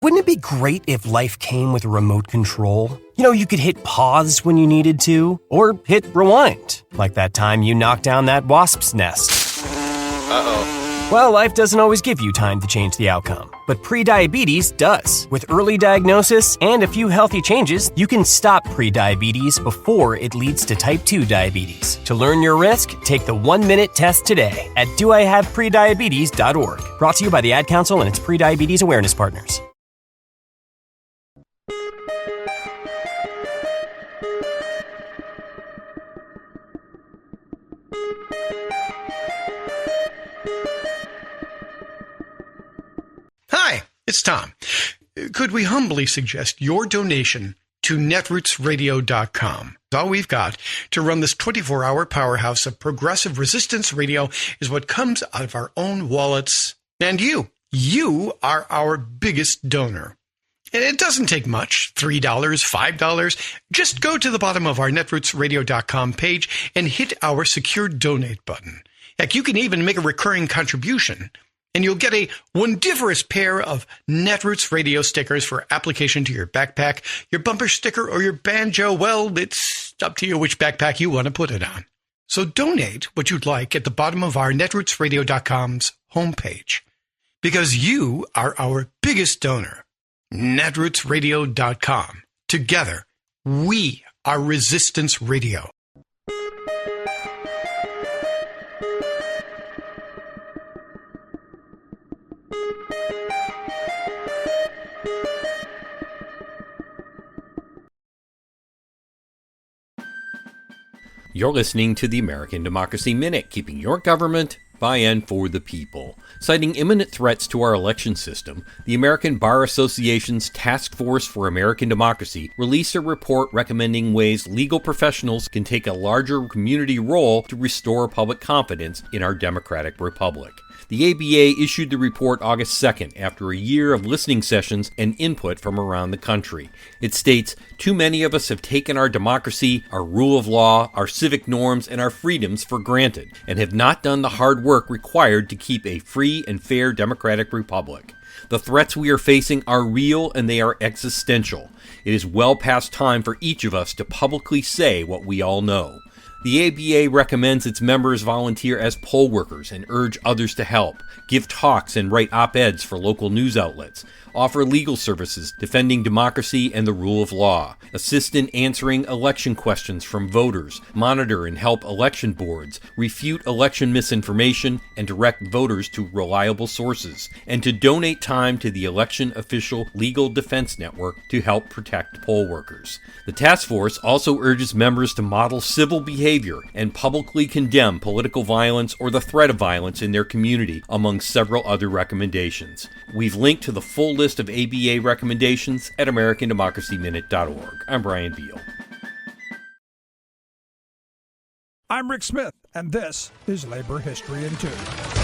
Wouldn't it be great if life came with a remote control? You know, you could hit pause when you needed to, or hit rewind, like that time you knocked down that wasp's nest. Uh-oh. Well, life doesn't always give you time to change the outcome, but prediabetes does. With early diagnosis and a few healthy changes, you can stop prediabetes before it leads to type 2 diabetes. To learn your risk, take the 1-minute test today at doihaveprediabetes.org. Brought to you by the Ad Council and its prediabetes awareness partners. Hi, it's Tom. Could we humbly suggest your donation to netrootsradio.com? All we've got to run this 24-hour powerhouse of progressive resistance radio is what comes out of our own wallets. And you are our biggest donor. And it doesn't take much, $3, $5. Just go to the bottom of our netrootsradio.com page and hit our secure donate button. Heck, you can even make a recurring contribution. And you'll get a wondiferous pair of Netroots radio stickers for application to your backpack, your bumper sticker, or your banjo. Well, it's up to you which backpack you want to put it on. So donate what you'd like at the bottom of our netrootsradio.com's homepage. Because you are our biggest donor. netrootsradio.com. Together, we are Resistance Radio. You're listening to the American Democracy Minute, keeping your government by and for the people. Citing imminent threats to our election system, the American Bar Association's Task Force for American Democracy released a report recommending ways legal professionals can take a larger community role to restore public confidence in our democratic republic. The ABA issued the report August 2nd after a year of listening sessions and input from around the country. It states, too many of us have taken our democracy, our rule of law, our civic norms, and our freedoms for granted, and have not done the hard work required to keep a free and fair democratic republic. The threats we are facing are real and they are existential. It is well past time for each of us to publicly say what we all know. The ABA recommends its members volunteer as poll workers and urge others to help, give talks and write op-eds for local news outlets, offer legal services defending democracy and the rule of law, assist in answering election questions from voters, monitor and help election boards, refute election misinformation, and direct voters to reliable sources, and to donate time to the Election Official Legal Defense Network to help protect poll workers. The task force also urges members to model civil behavior and publicly condemn political violence or the threat of violence in their community, among several other recommendations. We've linked to the full list of ABA recommendations at AmericanDemocracyMinute.org. I'm Brian Beal. I'm Rick Smith, and this is Labor History in 2.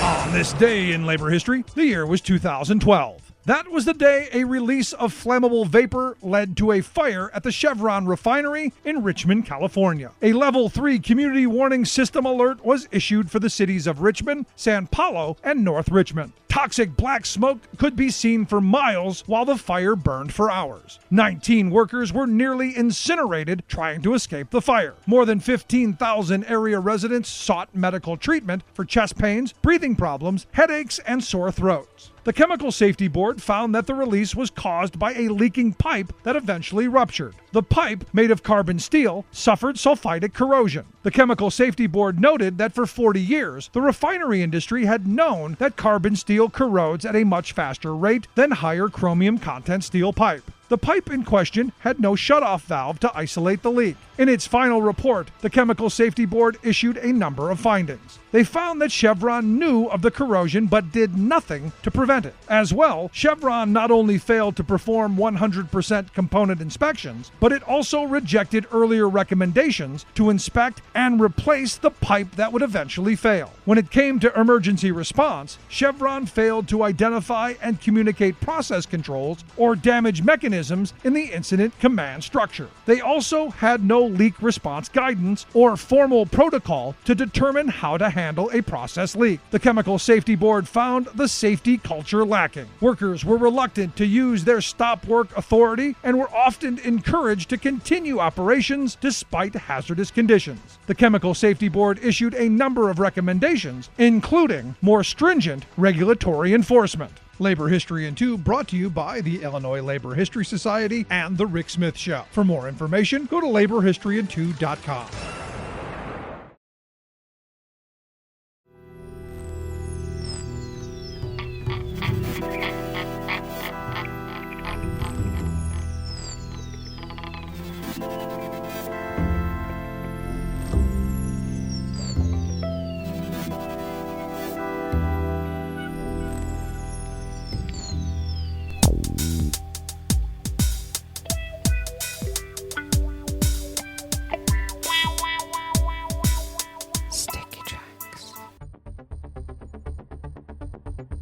On this day in labor history, the year was 2012. That was the day a release of flammable vapor led to a fire at the Chevron refinery in Richmond, California. A Level 3 community warning system alert was issued for the cities of Richmond, San Paulo, and North Richmond. Toxic black smoke could be seen for miles while the fire burned for hours. 19 workers were nearly incinerated trying to escape the fire. More than 15,000 area residents sought medical treatment for chest pains, breathing problems, headaches, and sore throats. The Chemical Safety Board found that the release was caused by a leaking pipe that eventually ruptured. The pipe, made of carbon steel, suffered sulfidec corrosion. The Chemical Safety Board noted that for 40 years, the refinery industry had known that carbon steel corrodes at a much faster rate than higher chromium content steel pipe. The pipe in question had no shutoff valve to isolate the leak. In its final report, the Chemical Safety Board issued a number of findings. They found that Chevron knew of the corrosion but did nothing to prevent it. As well, Chevron not only failed to perform 100% component inspections, but it also rejected earlier recommendations to inspect and replace the pipe that would eventually fail. When it came to emergency response, Chevron failed to identify and communicate process controls or damage mechanisms in the incident command structure. They also had no leak response guidance or formal protocol to determine how to handle a process leak. The Chemical Safety Board found the safety culture lacking. Workers were reluctant to use their stop work authority and were often encouraged to continue operations despite hazardous conditions. The Chemical Safety Board issued a number of recommendations, including more stringent regulatory enforcement. Labor History in 2 brought to you by the Illinois Labor History Society and The Rick Smith Show. For more information, go to laborhistoryin2.com.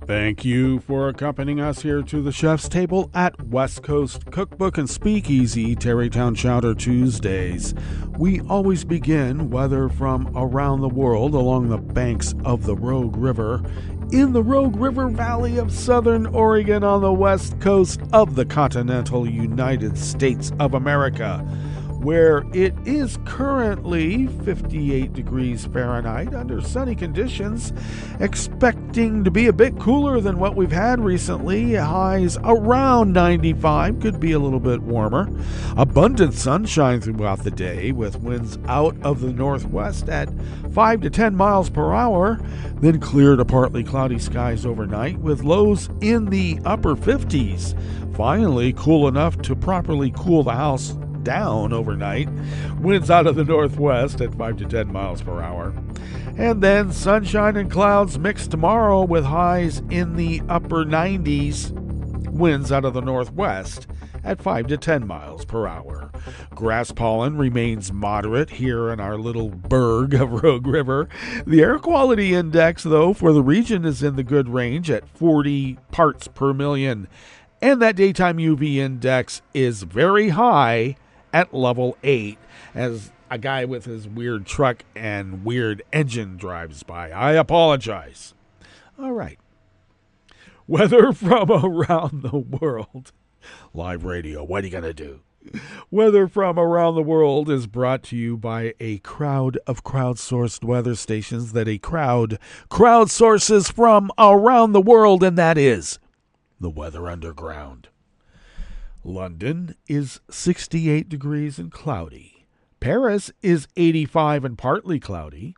Thank you for accompanying us here to the chef's table at West Coast Cookbook and Speakeasy, Tarrytown Chowder Tuesdays. We always begin, whether from around the world along the banks of the Rogue River, in the Rogue River Valley of Southern Oregon on the west coast of the continental United States of America, where it is currently 58 degrees Fahrenheit under sunny conditions, expecting to be a bit cooler than what we've had recently. Highs around 95, could be a little bit warmer. Abundant sunshine throughout the day with winds out of the northwest at 5 to 10 miles per hour, then clear to partly cloudy skies overnight with lows in the upper 50s. Finally, cool enough to properly cool the house down overnight. Winds out of the northwest at 5 to 10 miles per hour. And then sunshine and clouds mixed tomorrow with highs in the upper 90s. Winds out of the northwest at 5 to 10 miles per hour. Grass pollen remains moderate here in our little burg of Rogue River. The air quality index, though, for the region is in the good range at 40 parts per million. And that daytime UV index is very high at level 8, as a guy with his weird truck and weird engine drives by. I apologize. All right. Weather from around the world. Live radio, what are you going to do? Weather from around the world is brought to you by a crowd of crowdsourced weather stations that a crowd crowdsources from around the world, and that is the Weather Underground. London is 68 degrees and cloudy. Paris is 85 and partly cloudy.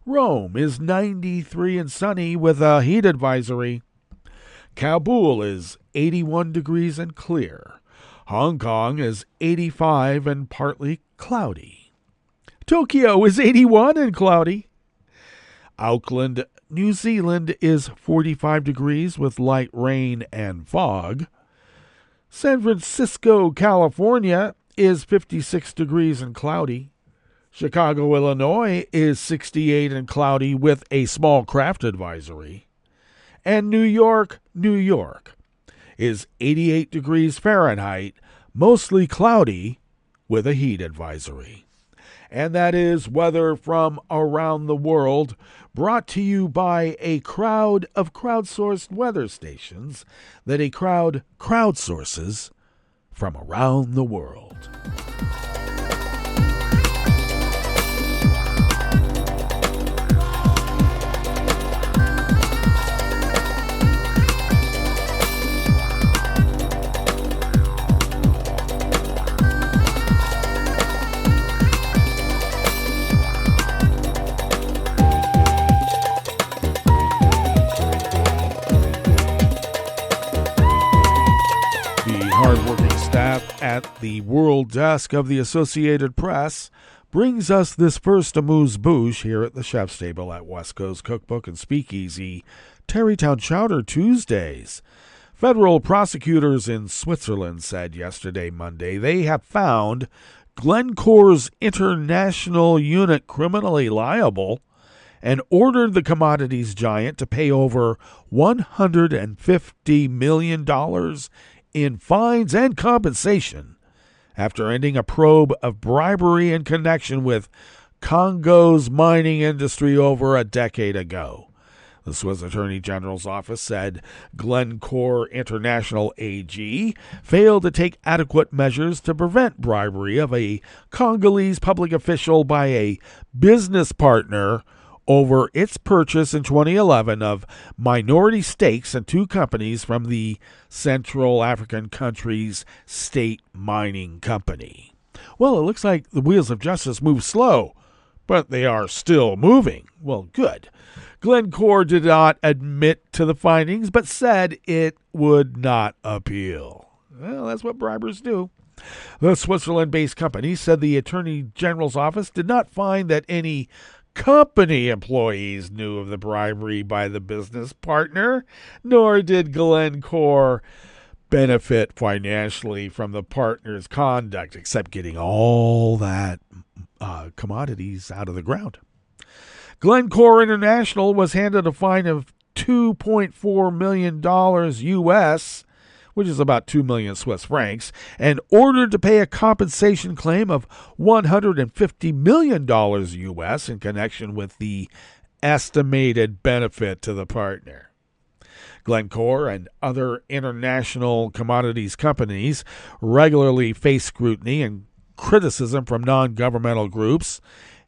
Rome is 93 and sunny with a heat advisory. Kabul is 81 degrees and clear. Hong Kong is 85 and partly cloudy. Tokyo is 81 and cloudy. Auckland, New Zealand is 45 degrees with light rain and fog. San Francisco, California is 56 degrees and cloudy. Chicago, Illinois is 68 and cloudy with a small craft advisory. And New York, New York is 88 degrees Fahrenheit, mostly cloudy with a heat advisory. And that is weather from around the world, brought to you by a crowd of crowdsourced weather stations that a crowd crowdsources from around the world. the world desk of the Associated Press brings us this first amuse-bouche here at the chef's table at West Coast Cookbook and Speakeasy, Tarrytown Chowder Tuesdays. Federal prosecutors in Switzerland said yesterday, Monday, they have found Glencore's international unit criminally liable and ordered the commodities giant to pay over $150 million in fines and compensation after ending a probe of bribery in connection with Congo's mining industry over a decade ago. The Swiss Attorney General's office said Glencore International AG failed to take adequate measures to prevent bribery of a Congolese public official by a business partner over its purchase in 2011 of minority stakes in two companies from the Central African country's state mining company. Well, it looks like the wheels of justice move slow, but they are still moving. Well, good. Glencore did not admit to the findings, but said it would not appeal. Well, that's what bribers do. The Switzerland-based company said the Attorney General's office did not find that any company employees knew of the bribery by the business partner, nor did Glencore benefit financially from the partner's conduct, except getting all that commodities out of the ground. Glencore International was handed a fine of $2.4 million U.S., which is about 2 million Swiss francs, and ordered to pay a compensation claim of $150 million U.S. in connection with the estimated benefit to the partner. Glencore and other international commodities companies regularly face scrutiny and criticism from non-governmental groups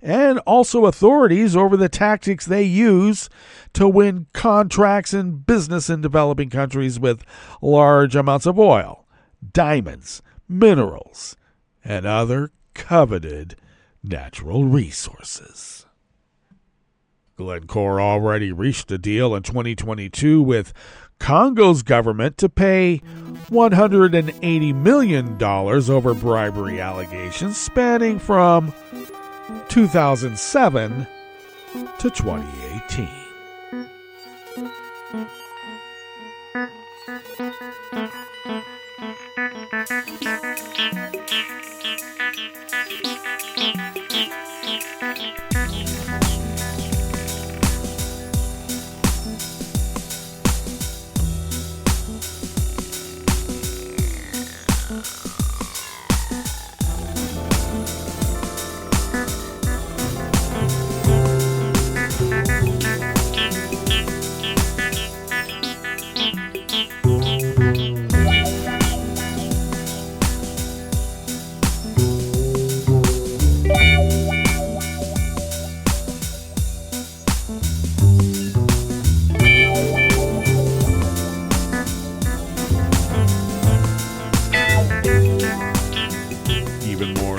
and also authorities over the tactics they use to win contracts in business in developing countries with large amounts of oil, diamonds, minerals, and other coveted natural resources. Glencore already reached a deal in 2022 with Congo's government to pay $180 million over bribery allegations spanning from 2007 to 2018.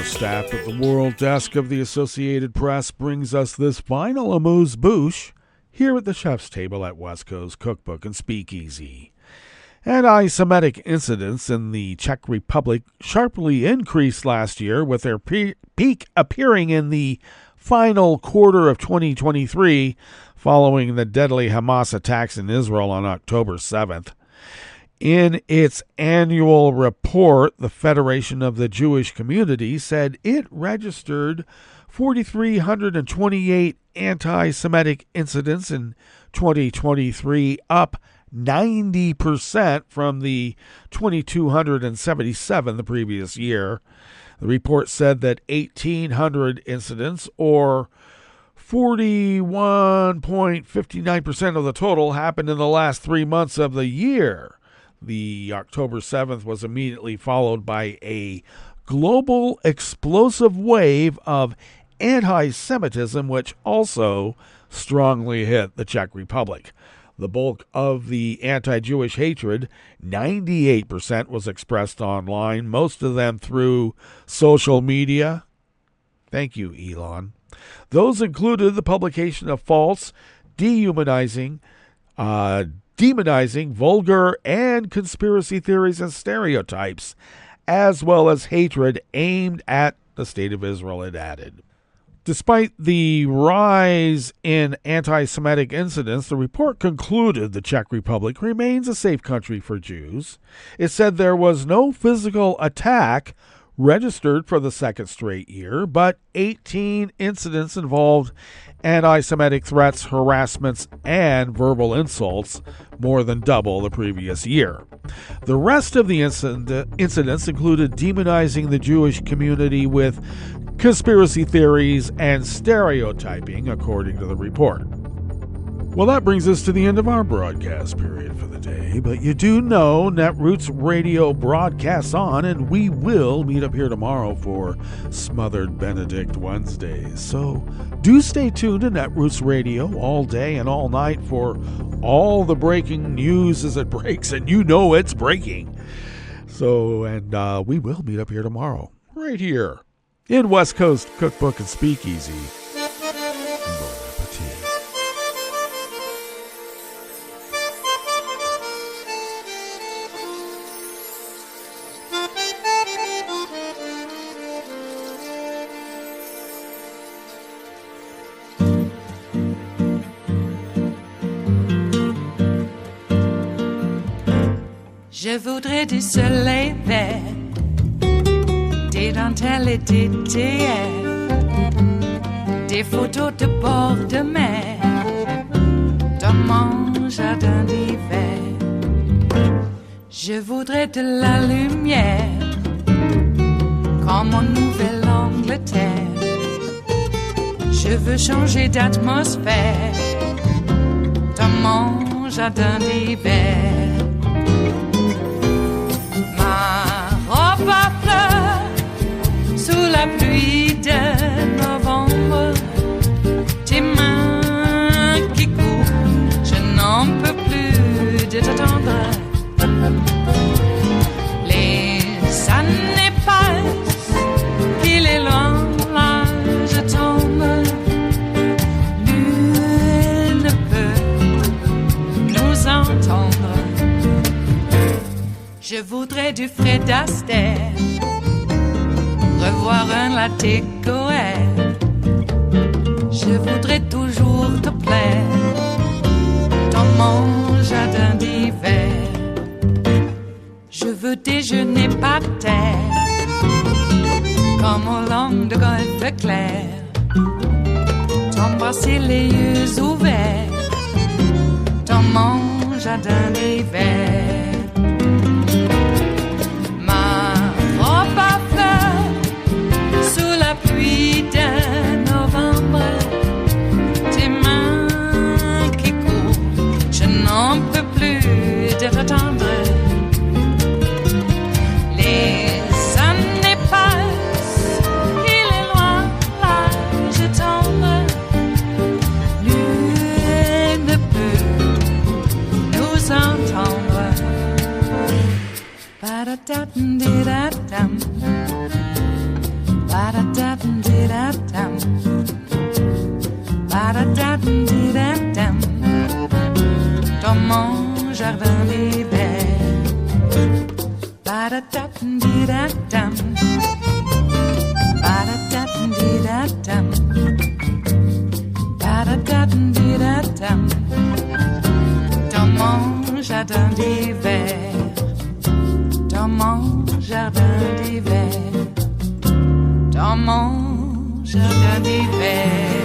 Staff at the World Desk of the Associated Press brings us this final amuse-bouche here at the chef's table at West Coast Cookbook and Speakeasy. Anti-Semitic incidents in the Czech Republic sharply increased last year, with their peak appearing in the final quarter of 2023 following the deadly Hamas attacks in Israel on October 7th. In its annual report, the Federation of the Jewish Community said it registered 4,328 anti-Semitic incidents in 2023, up 90% from the 2,277 the previous year. The report said that 1,800 incidents, or 41.59% of the total, happened in the last 3 months of the year. The October 7th was immediately followed by a global explosive wave of anti-Semitism, which also strongly hit the Czech Republic. The bulk of the anti-Jewish hatred, 98%, was expressed online, most of them through social media. Thank you, Elon. Those included the publication of false, demonizing, vulgar, and conspiracy theories and stereotypes, as well as hatred aimed at the State of Israel, it added. Despite the rise in anti-Semitic incidents, the report concluded the Czech Republic remains a safe country for Jews. It said there was no physical attack registered for the second straight year, but 18 incidents involved anti-Semitic threats, harassments, and verbal insults, more than double the previous year. The rest of the incidents included demonizing the Jewish community with conspiracy theories and stereotyping, according to the report. Well, that brings us to the end of our broadcast period for the day, but you do know Netroots Radio broadcasts on, and we will meet up here tomorrow for Smothered Benedict Wednesdays. So do stay tuned to Netroots Radio all day and all night for all the breaking news as it breaks, and you know it's breaking. So, and we will meet up here tomorrow, right here in West Coast Cookbook and Speakeasy. Je voudrais du soleil vert, des dentelles et des théières, des photos de bord de mer, dans mon jardin d'hiver. Je voudrais de la lumière, comme en Nouvelle-Angleterre. Je veux changer d'atmosphère, dans mon jardin d'hiver. À fleurs, sous la pluie de novembre, tes mains qui courent, je n'en peux plus de t'attendre. Les années passent, qu'il est loin, là je tombe. Nul ne peut nous entendre. Je voudrais du Fred Astaire, revoir un latte coère. Je voudrais toujours te plaire dans mon jardin d'hiver. Je veux déjeuner par terre, comme au long de golfe clair. T'embrasser les yeux ouverts dans mon jardin d'hiver. Pluie de novembre, tes mains qui courent, je n'en peux plus de t'attendre. Les années passent, il est loin, là je tombe. Nul ne peut nous entendre. Ba-da-da-dum-di-da-dum. Ba-da-da-dum-di-da-dum. Ba-da-da-dum-di-da-dum. Dans mon jardin d'hiver. Ba-da-da-dum-di-da-dum. Ba-da-da-dum-di-da-dum. Ba-da-da-dum-di-da-dum. Dans mon jardin d'hiver. Dans mon jardin d'hiver. Dans mon jardin d'hiver.